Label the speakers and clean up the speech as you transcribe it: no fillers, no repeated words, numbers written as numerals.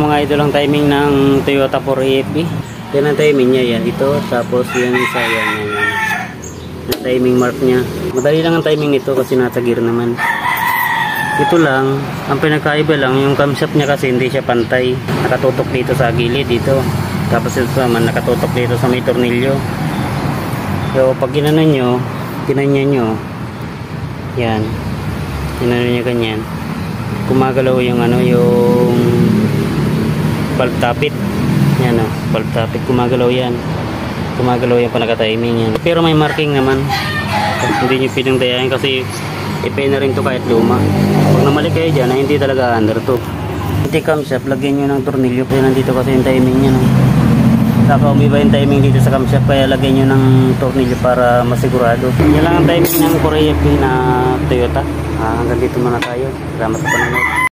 Speaker 1: Mga idol ang timing ng Toyota 4AFB. Yan ang timing niya, yan. Ito, tapos yan isa, yan. Yung timing mark niya. Madali lang ang timing nito kasi nasa gear naman. Ito lang, ang pinakaiba lang, yung camshaft niya kasi hindi siya pantay. Nakatutok dito sa gilid, dito. Tapos ito naman, nakatutok dito sa may tornilyo. So, pag ginanon nyo, ginanyan nyo, yan. Ginanon nyo ganyan. Kumagalaw yung ano, yung valve tappet. Yan o, valve tappet, kumagalaw yan. Kumagalaw yan pa naka-timing yan. Pero may marking naman. Hindi nyo pinangdayahin kasi ipay na rin to kahit luma. Pag namali kayo dyan, hindi talaga under to. Anti-camshaft, lagyan nyo ng tornilyo. Kaya nandito kasi yung timing nyo. No? Saka umiba yung timing dito sa camshaft, kaya lagyan nyo ng tornilyo para masigurado. Yan lang ang timing ng 4AFB na Toyota. Hanggang dito muna tayo. Salamat sa panonood.